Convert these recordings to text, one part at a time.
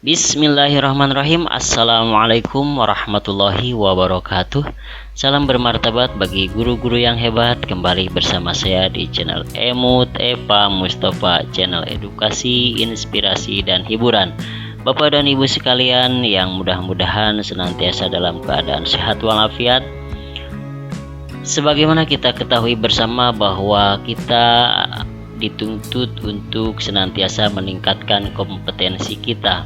Bismillahirrahmanirrahim. Assalamualaikum warahmatullahi wabarakatuh. Salam bermartabat bagi guru-guru yang hebat. Kembali bersama saya di channel Emut Eva Mustafa, channel edukasi, inspirasi, dan hiburan. Bapak dan ibu sekalian yang mudah-mudahan senantiasa dalam keadaan sehat walafiat. Sebagaimana kita ketahui bersama bahwa kita dituntut untuk senantiasa meningkatkan kompetensi kita.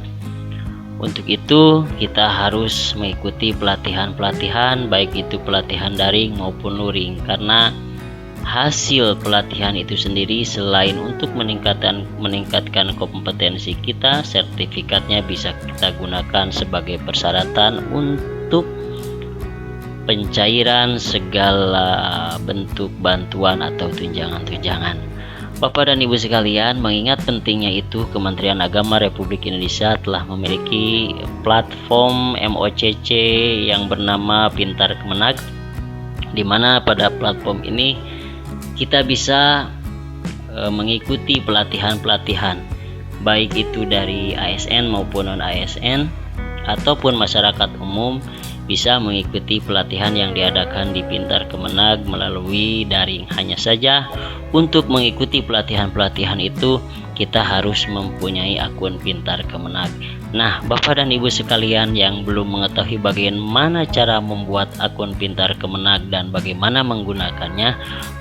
Untuk itu kita harus mengikuti pelatihan-pelatihan, baik itu pelatihan daring maupun luring, karena hasil pelatihan itu sendiri selain untuk meningkatkan kompetensi kita, sertifikatnya bisa kita gunakan sebagai persyaratan untuk pencairan segala bentuk bantuan atau tunjangan-tunjangan. Bapak dan ibu sekalian, mengingat pentingnya itu, Kementerian Agama Republik Indonesia telah memiliki platform MOCC yang bernama Pintar Kemenag, di mana pada platform ini kita bisa mengikuti pelatihan-pelatihan, baik itu dari ASN maupun non-ASN ataupun masyarakat umum, bisa mengikuti pelatihan yang diadakan di Pintar Kemenag melalui daring. Hanya saja untuk mengikuti pelatihan-pelatihan itu kita harus mempunyai akun Pintar Kemenag. Nah, Bapak dan Ibu sekalian yang belum mengetahui bagaimana cara membuat akun Pintar Kemenag dan bagaimana menggunakannya,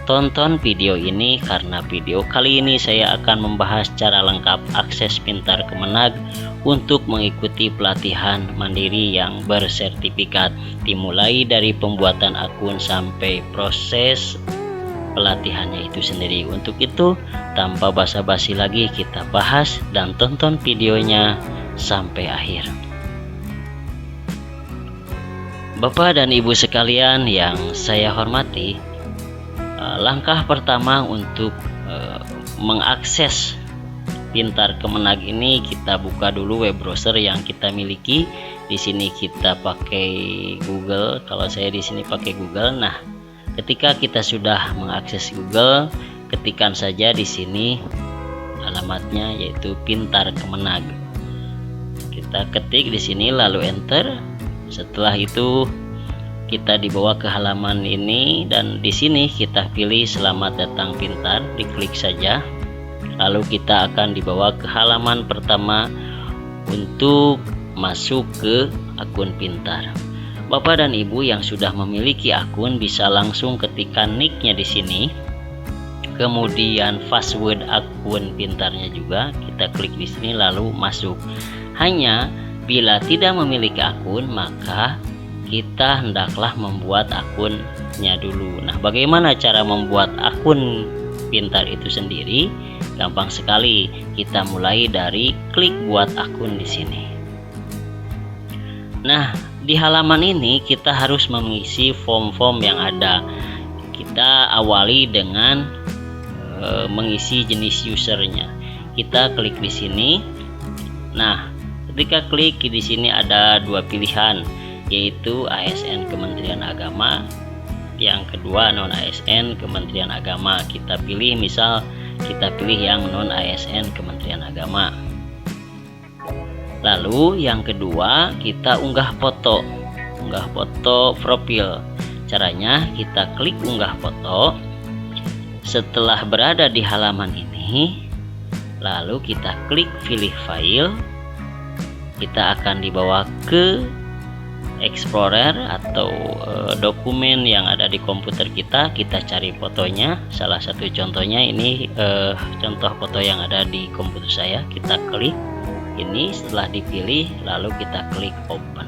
tonton video ini, karena video kali ini saya akan membahas cara lengkap akses Pintar Kemenag untuk mengikuti pelatihan mandiri yang bersertifikat, dimulai dari pembuatan akun sampai proses pelatihannya itu sendiri. Untuk itu, tanpa basa-basi lagi, kita bahas dan tonton videonya sampai akhir. Bapak dan ibu sekalian yang saya hormati, langkah pertama untuk mengakses Pintar Kemenag ini, kita buka dulu web browser yang kita miliki. Di sini kita pakai Google. Kalau saya di sini pakai Google. Nah, ketika kita sudah mengakses Google, ketikkan saja di sini alamatnya, yaitu Pintar Kemenag. Kita ketik di sini lalu enter. Setelah itu kita dibawa ke halaman ini, dan di sini kita pilih Selamat Datang Pintar, diklik saja. Lalu kita akan dibawa ke halaman pertama untuk masuk ke akun Pintar. Bapak dan Ibu yang sudah memiliki akun bisa langsung ketikkan nicknya di sini, kemudian password akun Pintarnya juga kita klik di sini lalu masuk. Hanya bila tidak memiliki akun, maka kita hendaklah membuat akunnya dulu. Nah, bagaimana cara membuat akun Pintar itu sendiri? Gampang sekali. Kita mulai dari klik buat akun di sini. Nah, di halaman ini kita harus mengisi form-form yang ada. Kita awali dengan mengisi jenis usernya. Kita klik di sini. Nah, ketika klik di sini ada dua pilihan, yaitu ASN Kementerian Agama, yang kedua non ASN Kementerian Agama. Kita pilih, misal kita pilih yang non ASN Kementerian Agama. Lalu yang kedua, kita unggah foto profil. Caranya kita klik unggah foto. Setelah berada di halaman ini, lalu kita klik pilih file. Kita akan dibawa ke Explorer atau dokumen yang ada di komputer kita. Kita cari fotonya. Salah satu contohnya ini contoh foto yang ada di komputer saya. Kita klik ini, setelah dipilih lalu kita klik open.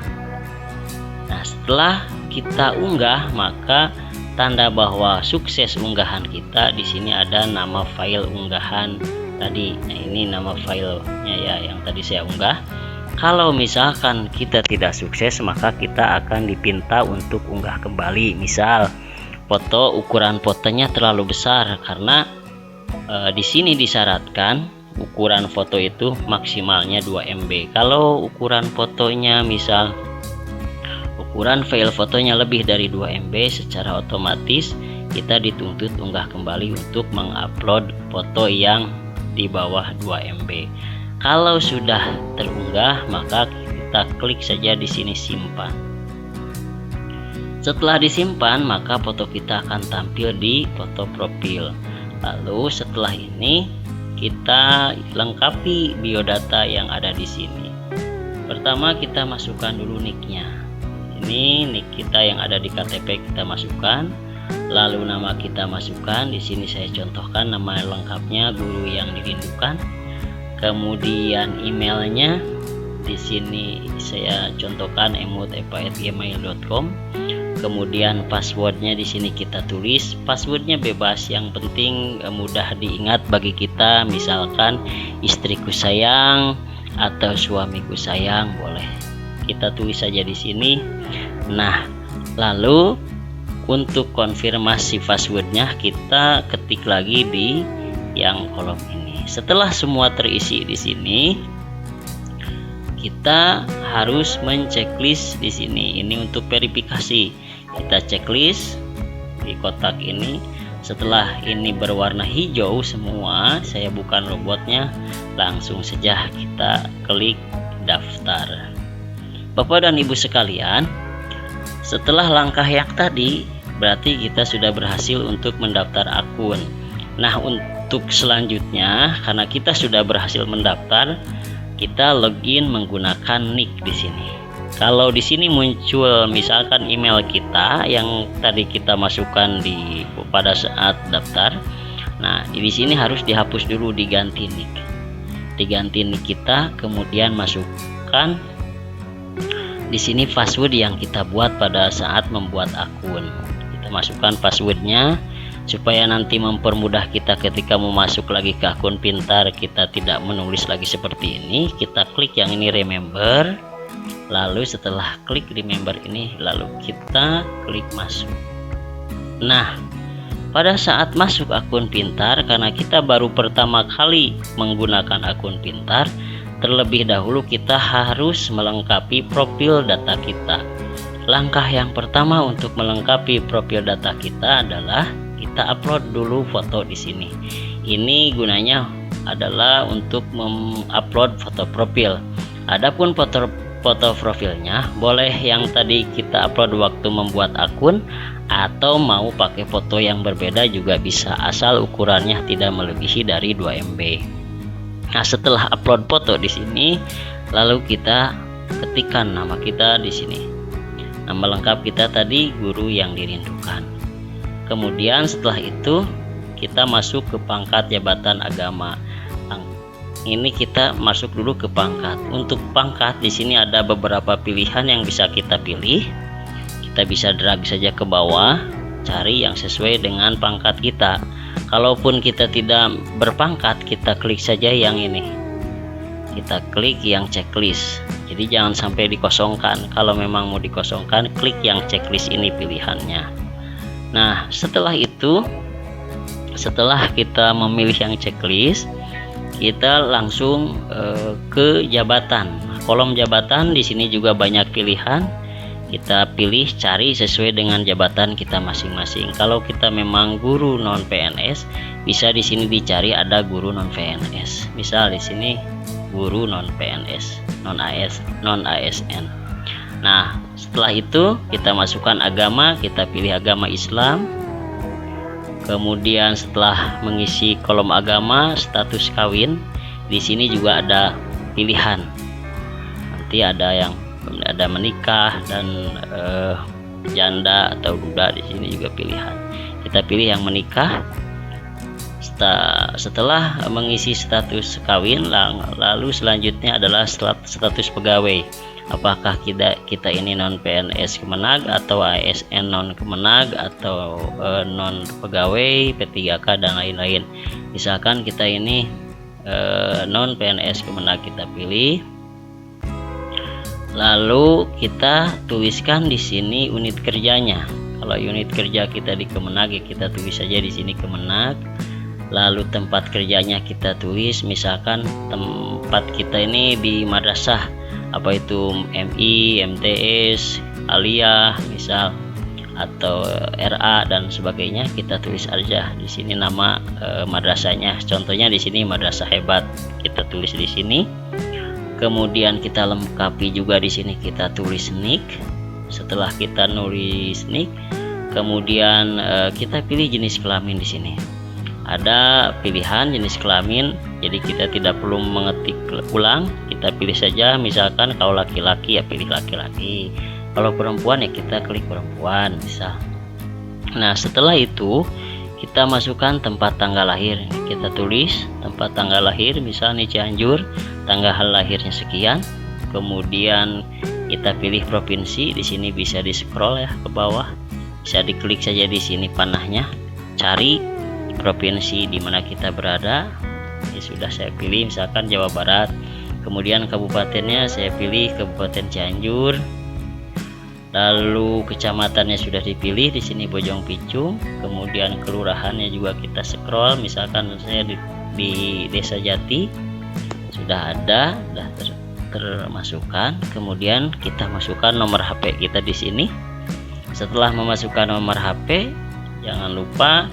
Nah, setelah kita unggah, maka tanda bahwa sukses unggahan kita. Di sini ada nama file unggahan tadi. Nah, ini nama filenya ya yang tadi saya unggah. Kalau misalkan kita tidak sukses, maka kita akan dipinta untuk unggah kembali. Misal foto, ukuran fotonya terlalu besar, karena di sini disyaratkan ukuran foto itu maksimalnya 2 MB. Kalau ukuran fotonya, misal ukuran file fotonya lebih dari 2 MB, secara otomatis kita dituntut unggah kembali untuk mengupload foto yang di bawah 2 MB. Kalau sudah terunggah, maka kita klik saja di sini simpan. Setelah disimpan, maka foto kita akan tampil di foto profil. Lalu setelah ini kita lengkapi biodata yang ada di sini. Pertama kita masukkan dulu nicknya. Ini nick kita yang ada di KTP kita masukkan. Lalu nama kita masukkan. Di sini saya contohkan nama lengkapnya guru yang dirindukan. Kemudian emailnya di sini saya contohkan emut@gmail.com. Kemudian passwordnya di sini kita tulis. Passwordnya bebas, yang penting mudah diingat bagi kita. Misalkan istriku sayang atau suamiku sayang, boleh kita tulis saja di sini. Nah, lalu untuk konfirmasi passwordnya kita ketik lagi di yang kolom ini. Setelah semua terisi di sini, kita harus menceklis di sini. Ini untuk verifikasi. Kita checklist di kotak ini. Setelah ini berwarna hijau semua, saya bukan robotnya, langsung saja kita klik daftar. Bapak dan Ibu sekalian, setelah langkah yang tadi, berarti kita sudah berhasil untuk mendaftar akun. Nah, untuk selanjutnya, karena kita sudah berhasil mendaftar, kita login menggunakan nick di sini. Kalau di sini muncul misalkan email kita yang tadi kita masukkan pada saat daftar. Nah, di sini harus dihapus dulu, diganti nick. Diganti nick kita, kemudian masukkan di sini password yang kita buat pada saat membuat akun. Kita masukkan passwordnya supaya nanti mempermudah kita ketika mau masuk lagi ke akun pintar, kita tidak menulis lagi seperti ini. Kita klik yang ini remember. Lalu setelah klik remember ini, lalu kita klik masuk. Nah, pada saat masuk akun pintar, karena kita baru pertama kali menggunakan akun pintar, terlebih dahulu kita harus melengkapi profil data kita. Langkah yang pertama untuk melengkapi profil data kita adalah kita upload dulu foto di sini. Ini gunanya adalah untuk mengupload foto profil. Adapun foto profilnya boleh yang tadi kita upload waktu membuat akun, atau mau pakai foto yang berbeda juga bisa, asal ukurannya tidak melebihi dari 2 MB. Nah, setelah upload foto di sini, lalu kita ketikkan nama kita di sini. Nama lengkap kita tadi guru yang dirindukan. Kemudian setelah itu kita masuk ke pangkat jabatan agama. Ini kita masuk dulu ke pangkat. Untuk pangkat di sini ada beberapa pilihan yang bisa kita pilih. Kita bisa drag saja ke bawah, cari yang sesuai dengan pangkat kita. Kalaupun kita tidak berpangkat, kita klik saja yang ini. Kita klik yang checklist. Jadi jangan sampai dikosongkan. Kalau memang mau dikosongkan, klik yang checklist ini pilihannya. Nah, setelah itu, setelah kita memilih yang checklist, kita langsung ke jabatan. Kolom jabatan di sini juga banyak pilihan. Kita pilih cari sesuai dengan jabatan kita masing-masing. Kalau kita memang guru non PNS, bisa di sini dicari ada guru non PNS. Misal di sini guru non PNS, non ASN. Nah, setelah itu kita masukkan agama, kita pilih agama Islam. Kemudian setelah mengisi kolom agama, status kawin, di sini juga ada pilihan. Nanti ada menikah dan janda atau duda, di sini juga pilihan. Kita pilih yang menikah. Setelah mengisi status kawin, lalu selanjutnya adalah status pegawai. Apakah kita ini non PNS Kemenag atau ASN non Kemenag atau non pegawai P3K dan lain-lain. Misalkan kita ini non PNS Kemenag, kita pilih. Lalu kita tuliskan di sini unit kerjanya. Kalau unit kerja kita di Kemenag, ya kita tulis saja di sini Kemenag. Lalu tempat kerjanya kita tulis, misalkan tempat kita ini di madrasah, apa itu MI, MTS, aliyah misal, atau RA dan sebagainya, kita tulis aja di sini nama madrasahnya. Contohnya di sini Madrasah Hebat, kita tulis di sini. Kemudian kita lengkapi juga di sini, kita tulis NIK. Setelah kita nulis NIK, kemudian kita pilih jenis kelamin di sini. Ada pilihan jenis kelamin, jadi kita tidak perlu mengetik ulang, kita pilih saja. Misalkan kalau laki-laki ya pilih laki-laki, kalau perempuan ya kita klik perempuan bisa. Nah setelah itu kita masukkan tempat tanggal lahir, kita tulis tempat tanggal lahir, misalnya Cianjur, tanggal lahirnya sekian. Kemudian kita pilih provinsi, di sini bisa di scroll ya ke bawah, bisa diklik saja di sini panahnya, cari provinsi di mana kita berada. Ini sudah saya pilih misalkan Jawa Barat. Kemudian kabupatennya saya pilih Kabupaten Cianjur. Lalu kecamatannya sudah dipilih di sini Bojong Picung. Kemudian kelurahannya juga kita scroll, misalkan saya di Desa Jati sudah ada, sudah termasukkan. Kemudian kita masukkan nomor HP kita di sini. Setelah memasukkan nomor HP, jangan lupa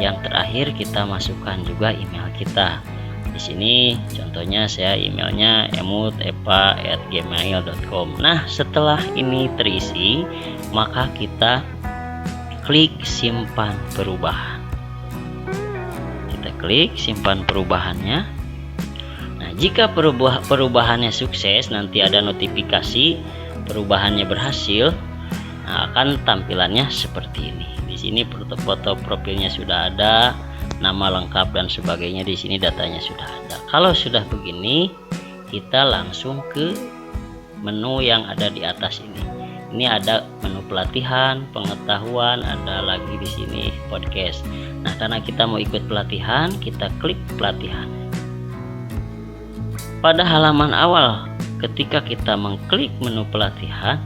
yang terakhir kita masukkan juga email kita. Di sini contohnya saya emailnya emut@gmail.com. Nah, setelah ini terisi, maka kita klik simpan perubahan. Kita klik simpan perubahannya. Nah, jika perubahannya sukses, nanti ada notifikasi perubahannya berhasil. Nah, akan tampilannya seperti ini. Di sini foto profilnya sudah ada, nama lengkap dan sebagainya, di sini datanya sudah ada. Kalau sudah begini, kita langsung ke menu yang ada di atas ini. Ini ada menu pelatihan, pengetahuan, ada lagi di sini podcast. Nah, karena kita mau ikut pelatihan, kita klik pelatihan. Pada halaman awal, ketika kita mengklik menu pelatihan,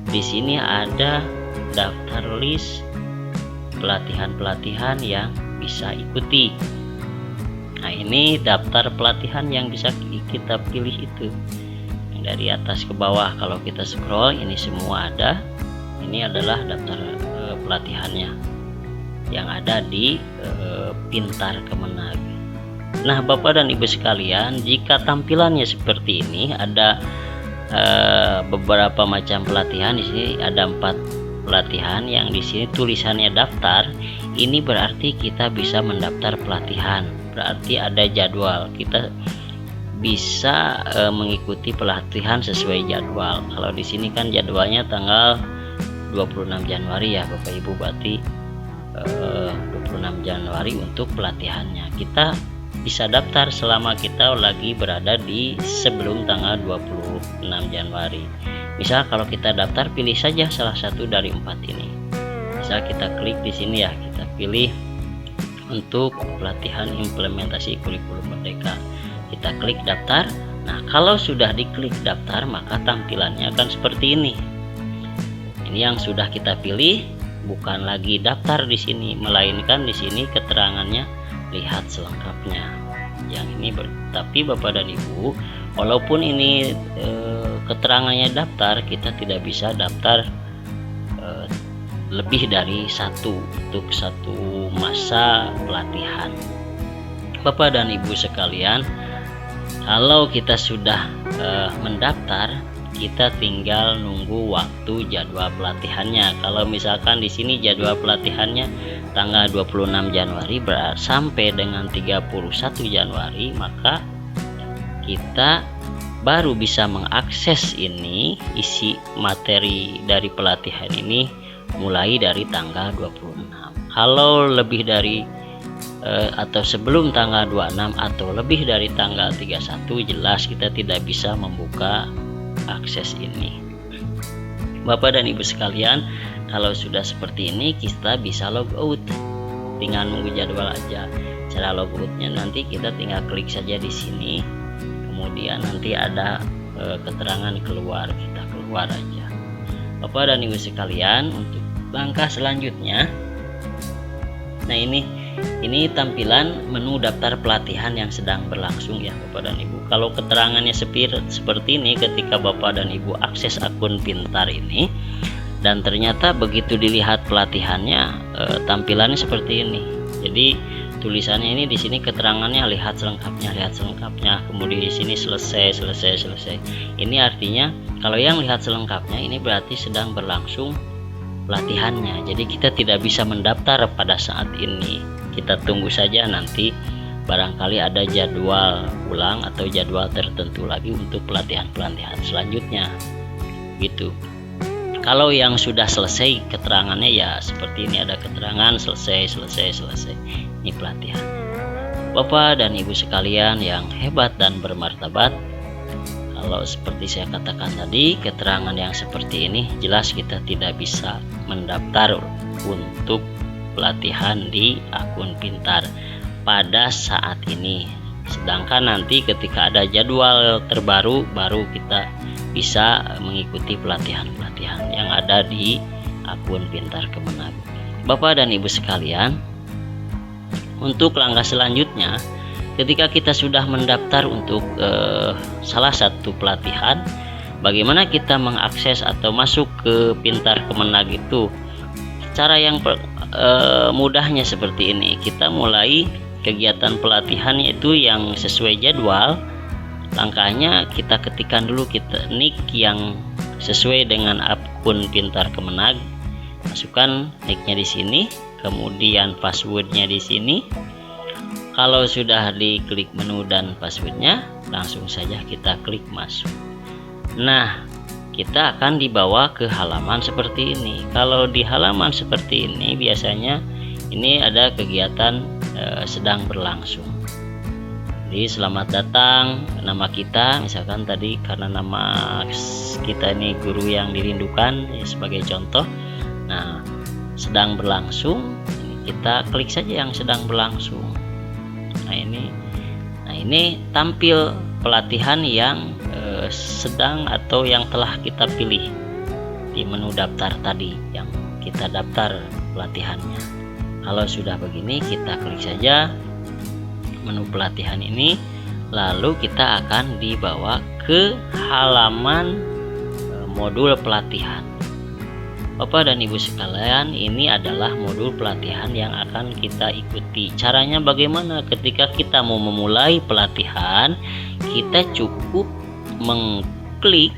di sini ada daftar list pelatihan-pelatihan yang bisa ikuti. Nah, ini daftar pelatihan yang bisa kita pilih itu. Yang dari atas ke bawah, kalau kita scroll ini semua ada. Ini adalah daftar pelatihannya yang ada di Pintar Kemenag. Nah, Bapak dan Ibu sekalian, jika tampilannya seperti ini, ada beberapa macam pelatihan. Di sini ada 4 pelatihan yang di sini tulisannya daftar. Ini berarti kita bisa mendaftar pelatihan, berarti ada jadwal, kita bisa mengikuti pelatihan sesuai jadwal. Kalau di sini kan jadwalnya tanggal 26 Januari ya Bapak Ibu, berarti 26 Januari untuk pelatihannya. Kita bisa daftar selama kita lagi berada di sebelum tanggal 26 Januari. Misal kalau kita daftar, pilih saja salah satu dari 4 ini. Misal kita klik di sini ya, kita pilih untuk pelatihan implementasi kurikulum merdeka. Kita klik daftar. Nah, kalau sudah diklik daftar, maka tampilannya akan seperti ini. Ini yang sudah kita pilih, bukan lagi daftar di sini, melainkan di sini keterangannya lihat selengkapnya. Yang ini tapi Bapak dan Ibu, walaupun ini keterangannya daftar, kita tidak bisa daftar lebih dari satu untuk satu masa pelatihan. Bapak dan Ibu sekalian, kalau kita sudah mendaftar, kita tinggal nunggu waktu jadwal pelatihannya. Kalau misalkan di sini jadwal pelatihannya tanggal 26 Januari sampai dengan 31 Januari, maka kita baru bisa mengakses ini, isi materi dari pelatihan ini mulai dari tanggal 26. Kalau lebih dari atau sebelum tanggal 26 atau lebih dari tanggal 31, jelas kita tidak bisa membuka akses ini. Bapak dan Ibu sekalian, kalau sudah seperti ini kita bisa log out, tinggal nunggu jadwal aja. Cara log outnya nanti kita tinggal klik saja di sini, kemudian nanti ada keterangan keluar, kita keluar aja. Bapak dan Ibu sekalian, untuk langkah selanjutnya, nah ini tampilan menu daftar pelatihan yang sedang berlangsung ya Bapak dan Ibu. Kalau keterangannya seperti ini, ketika Bapak dan Ibu akses akun Pintar ini, Dan ternyata begitu dilihat pelatihannya, tampilannya seperti ini. Jadi tulisannya ini di sini keterangannya lihat selengkapnya, kemudian di sini selesai. Ini artinya kalau yang lihat selengkapnya ini berarti sedang berlangsung pelatihannya. Jadi kita tidak bisa mendaftar pada saat ini. Kita tunggu saja, nanti barangkali ada jadwal ulang atau jadwal tertentu lagi untuk pelatihan selanjutnya gitu. Kalau yang sudah selesai keterangannya ya seperti ini, ada keterangan selesai. Ini pelatihan. Bapak dan Ibu sekalian yang hebat dan bermartabat, kalau seperti saya katakan tadi, keterangan yang seperti ini jelas kita tidak bisa mendaftar untuk pelatihan di akun pintar pada saat ini. Sedangkan nanti ketika ada jadwal terbaru, baru kita bisa mengikuti pelatihan-pelatihan yang ada di akun pintar Kemenag. Bapak dan Ibu sekalian, untuk langkah selanjutnya, ketika kita sudah mendaftar untuk salah satu pelatihan, bagaimana kita mengakses atau masuk ke pintar Kemenag itu? Cara yang mudahnya seperti ini. Kita mulai kegiatan pelatihan itu yang sesuai jadwal. Langkahnya kita ketikkan dulu nick yang sesuai dengan akun pintar Kemenag. Masukkan nicknya di sini, kemudian passwordnya di sini. Kalau sudah diklik menu dan passwordnya, langsung saja kita klik masuk. Nah, kita akan dibawa ke halaman seperti ini. Kalau di halaman seperti ini biasanya ini ada kegiatan sedang berlangsung. Jadi selamat datang, nama kita misalkan tadi karena nama kita ini guru yang dirindukan ya, sebagai contoh. Nah, sedang berlangsung, kita klik saja yang sedang berlangsung. Nah ini tampil pelatihan yang sedang atau yang telah kita pilih di menu daftar tadi yang kita daftar pelatihannya. Kalau sudah begini, kita klik saja menu pelatihan ini, lalu kita akan dibawa ke halaman modul pelatihan. Bapak dan Ibu sekalian, ini adalah modul pelatihan yang akan kita ikuti. Caranya bagaimana? Ketika kita mau memulai pelatihan, kita cukup mengklik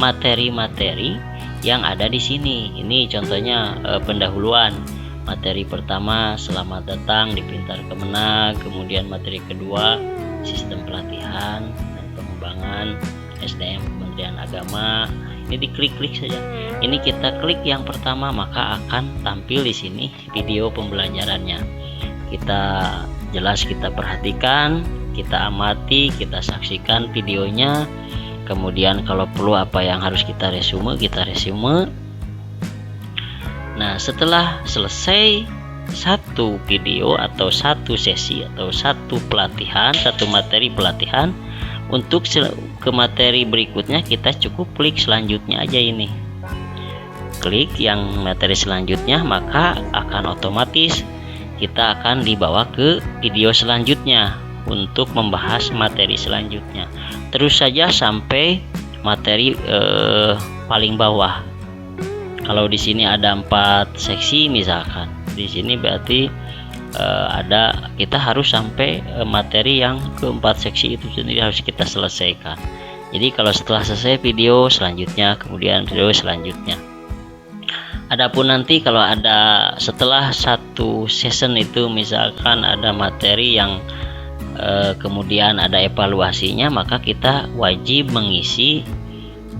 materi-materi yang ada di sini. Ini contohnya pendahuluan. Materi pertama, selamat datang di Pintar Kemenag. Kemudian materi kedua, sistem pelatihan dan pengembangan SDM Kementerian Agama. Ini diklik-klik saja. Ini kita klik yang pertama, maka akan tampil di sini video pembelajarannya. Kita jelas kita perhatikan, kita amati, kita saksikan videonya. Kemudian kalau perlu apa yang harus kita resume, kita resume. Nah, setelah selesai satu video atau satu sesi atau satu pelatihan, satu materi pelatihan, untuk ke materi berikutnya kita cukup klik selanjutnya aja ini. Klik yang materi selanjutnya, maka akan otomatis kita akan dibawa ke video selanjutnya untuk membahas materi selanjutnya. Terus saja sampai materi paling bawah. Kalau di sini ada 4 seksi misalkan, di sini berarti kita harus sampai materi yang keempat seksi itu sendiri harus kita selesaikan. Jadi kalau setelah selesai video selanjutnya, kemudian video selanjutnya. Adapun nanti kalau ada setelah satu season itu misalkan ada materi yang kemudian ada evaluasinya, maka kita wajib mengisi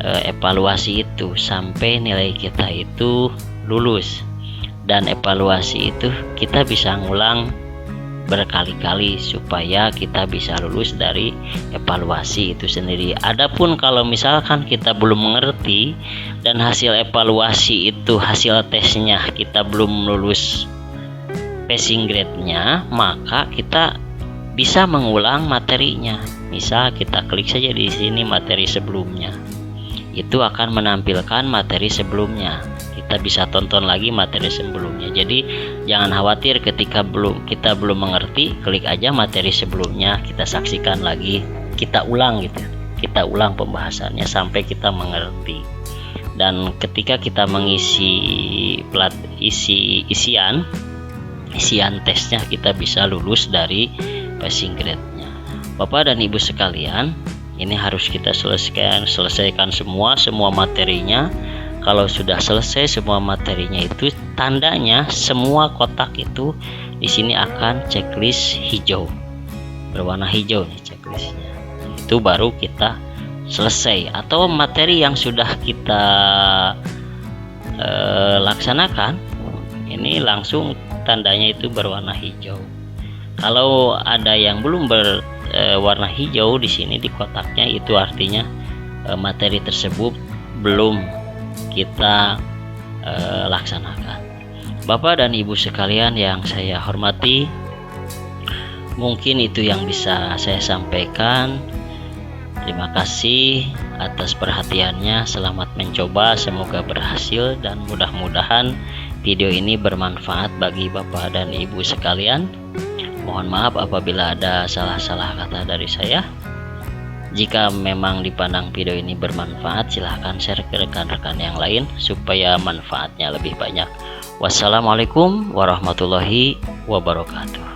evaluasi itu sampai nilai kita itu lulus. Dan evaluasi itu kita bisa ngulang berkali-kali supaya kita bisa lulus dari evaluasi itu sendiri. Adapun kalau misalkan kita belum mengerti dan hasil evaluasi itu, hasil tesnya kita belum lulus passing grade-nya, maka kita bisa mengulang materinya. Misal kita klik saja di sini materi sebelumnya, itu akan menampilkan materi sebelumnya. Kita bisa tonton lagi materi sebelumnya. Jadi jangan khawatir ketika kita belum mengerti, klik aja materi sebelumnya, kita saksikan lagi, kita ulang gitu. Kita ulang pembahasannya sampai kita mengerti. dan ketika kita mengisi isian tesnya, kita bisa lulus dari passing grade-nya. Bapak dan Ibu sekalian, ini harus kita selesaikan semua materinya. Kalau sudah selesai semua materinya itu, tandanya semua kotak itu di sini akan checklist hijau, berwarna hijau nih checklistnya. Itu baru kita selesai. Atau materi yang sudah kita laksanakan ini langsung tandanya itu berwarna hijau. Kalau ada yang belum berwarna hijau di sini di kotaknya, itu artinya materi tersebut belum kita laksanakan. Bapak dan Ibu sekalian yang saya hormati, mungkin itu yang bisa saya sampaikan. Terima kasih atas perhatiannya. Selamat mencoba, semoga berhasil, dan mudah-mudahan video ini bermanfaat bagi Bapak dan Ibu sekalian. Mohon maaf apabila ada salah-salah kata dari saya. Jika memang dipandang video ini bermanfaat, silahkan share ke rekan-rekan yang lain supaya manfaatnya lebih banyak. Wassalamualaikum warahmatullahi wabarakatuh.